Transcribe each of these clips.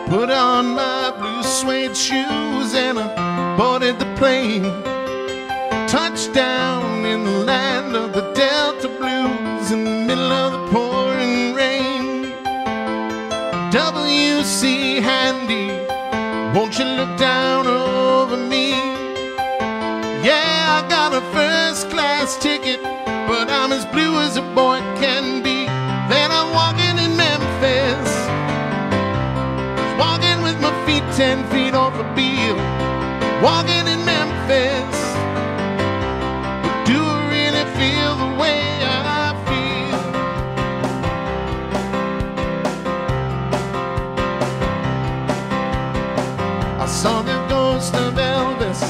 Put on my blue suede shoes and I boarded the plane. Touchdown in the land of the Delta Blues in the middle of the pouring rain. W.C. Handy, won't you look down over me? Yeah, I got a first class ticket, but I'm as blue as a boy can be. Then I'm walking in Memphis, walking with my feet 10 feet off a Beale. Walking in Memphis, but do I really feel the way I feel? I saw the ghost of Elvis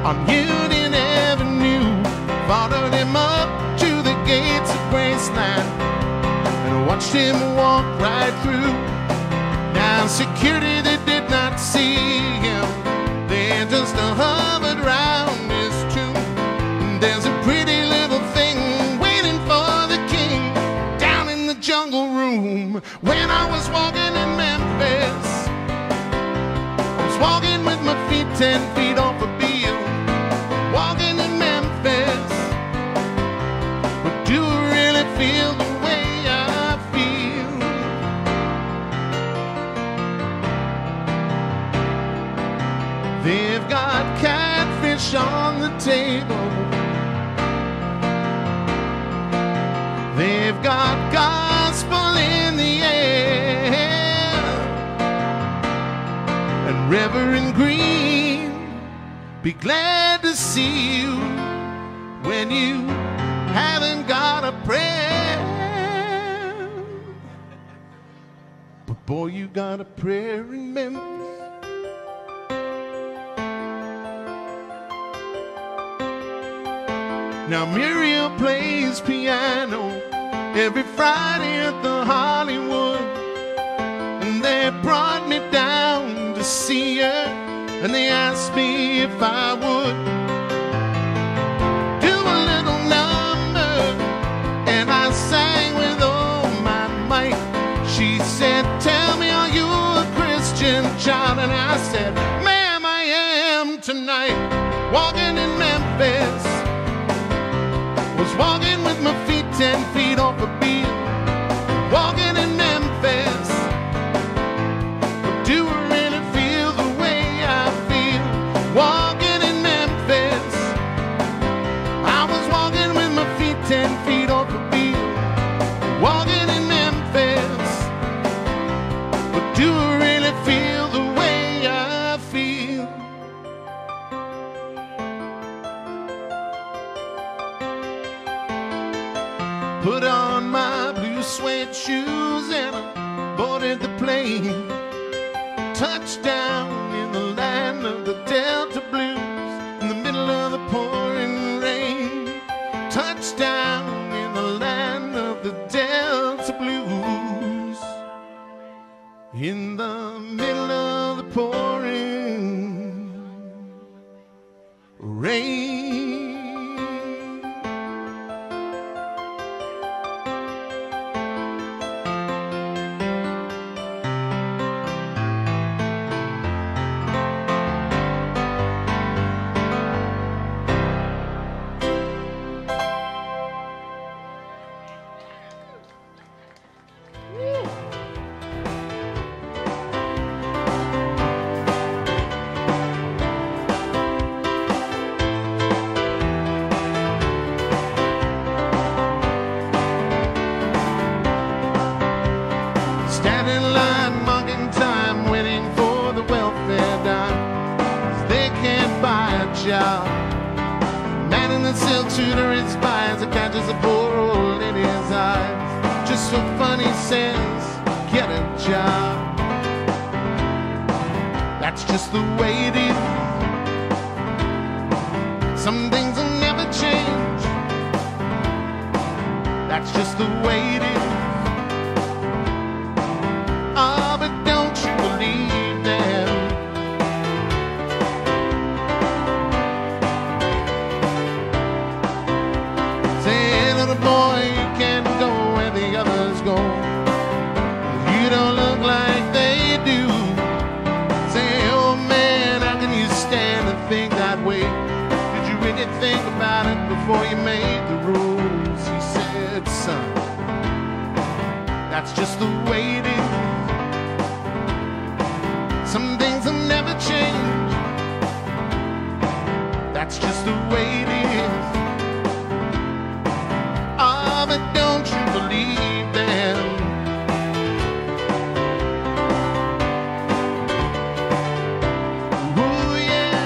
on Union Avenue, followed him up to the gates of Graceland and watched him walk right through. Now security, they did not see him, they just hovered round his tomb. There's a pretty little thing waiting for the king down in the jungle room. When I was walking in Memphis, I was walking with my feet 10 feet off a Beale. Walking in Memphis, but do I really feel the way I feel? They've got catfish on the table, they've got gospel in the air, and Reverend Green, be glad to see you when you haven't got a prayer. But boy, you got a prayer in Memphis. Now Muriel plays piano every Friday at the Hollywood, and they brought me down to see her, and they asked me if I would do a little number, and I sang with all my might. She said, tell me, are you a Christian child? And I said, ma'am, I am tonight. Walking in Memphis, was walking with my feet 10 feet off a Beale. Walking in Memphis, but do I really feel the way I feel? Walking in Memphis, I was walking with my feet 10 feet off a Beale. Walking in Memphis, but do I really feel the way I feel? Put on my blue suede shoes and I boarded the plane. Touchdown in the land of the Delta Blues in the middle of the pouring rain. Touchdown in the land of the Delta Blues in the middle of the pouring rain. Man in the silk suit or his spies, it catches a poor old lady's eyes. Just for fun, he says, get a job. That's just the way it is. Some things will never change. That's just the way it is. Oh, but don't you believe them? Say, little boy, you can't go where the others go. You don't look like they son. That's just the way it is. Some things will never change. That's just the way it is. Ah, but don't you believe them? Ooh, yeah.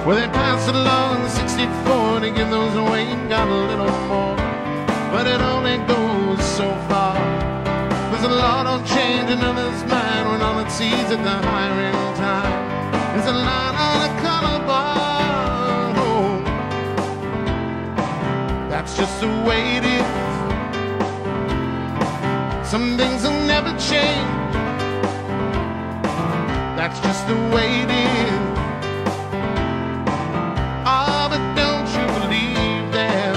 Well, they passed along 64 to give those away, got a little more, but it only goes so far. There's a lot of change in others' mind when all it sees at the hiring time. There's a line on a color bar. Oh, that's just the way it is. Some things will never change. That's just the way it is. Ah, but don't you believe them?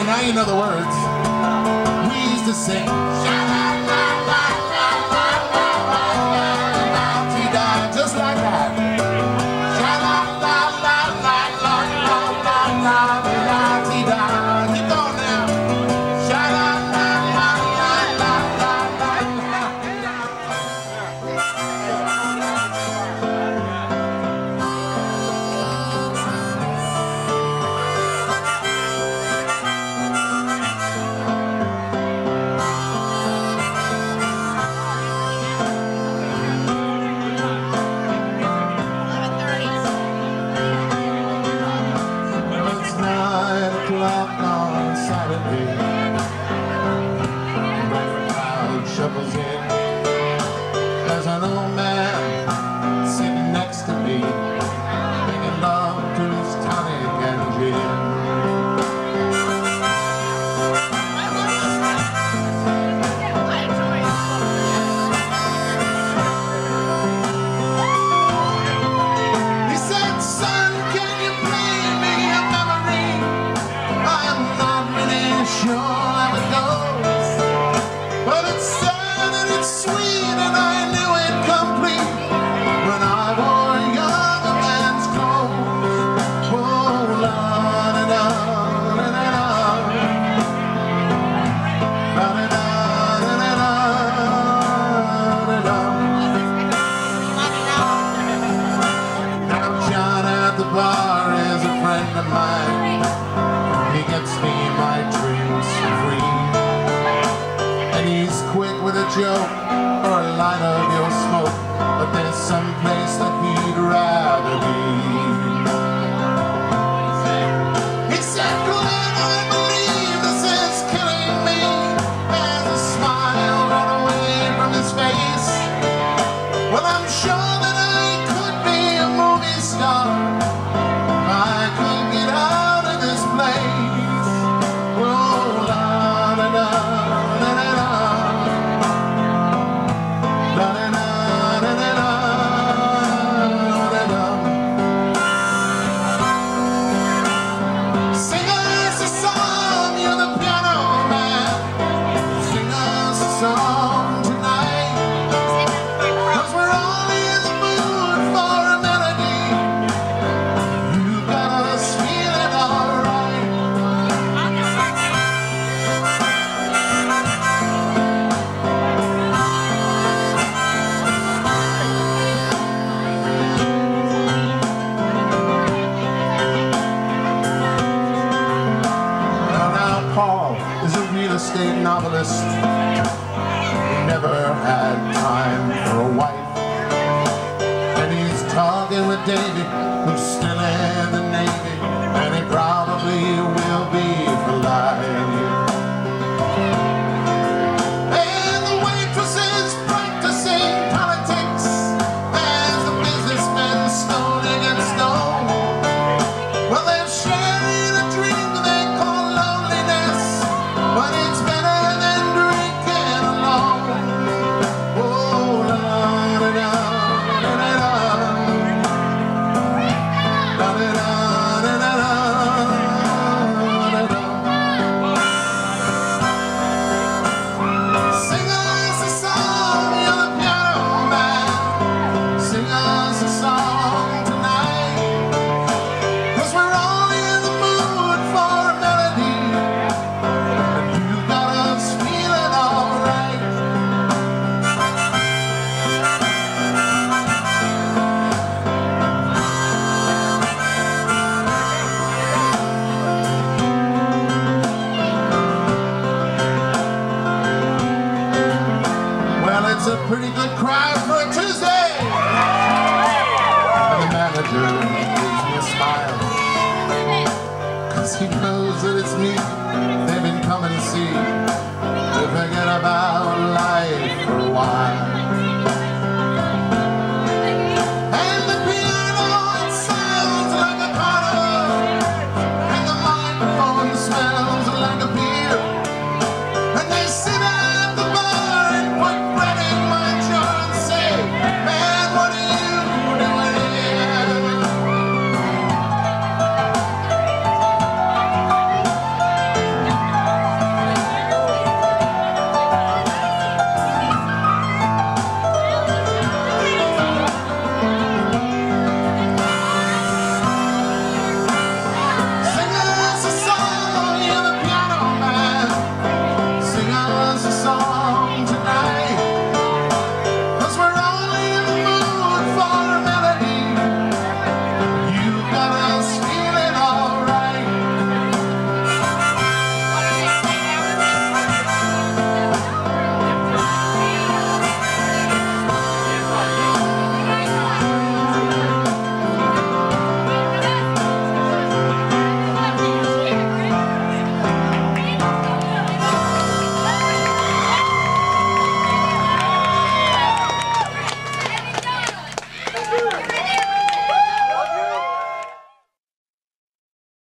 Now you know the words. We used to sing. Just like that. Keep going now. On Saturday, when the crowd shuffles in, there's an old man sitting next to me, making love to his tonic and gin. He said, "Son, can you play me a memory? I'm not really sure how it goes, but it's sad and it's sweet, and I knew it complete when I wore young man's clothes." Oh, la da da da da da, la da da da da da da. Now John at the bar is a friend of mine. gets me my drinks free. And he's quick with a joke or a light of your smoke, but there's some place that he'd rather be. He said, Glenn, I believe this is killing me. There's a smile right away from his face. Well, I'm sure that I could be a movie star if I could get out of this place. Oh, la da da da da da. Estate novelist who never had time for a wife, and he's talking with Davy, who's still in the Navy, and he probably will be for life. And the waitress is practicing politics as the businessmen slowly get stoned. Well, they're sharing a dream they call loneliness, but it's better than drinking alone. Oh, la da da da da da, da da da da da da. Sing us a song, you're the piano man. Sing us a song tonight, 'cause we're all in the mood for a melody. It's a pretty good crowd for a Tuesday. And the manager gives me a smile, 'cause he knows that it's me they've been coming to see, to forget about life for a while.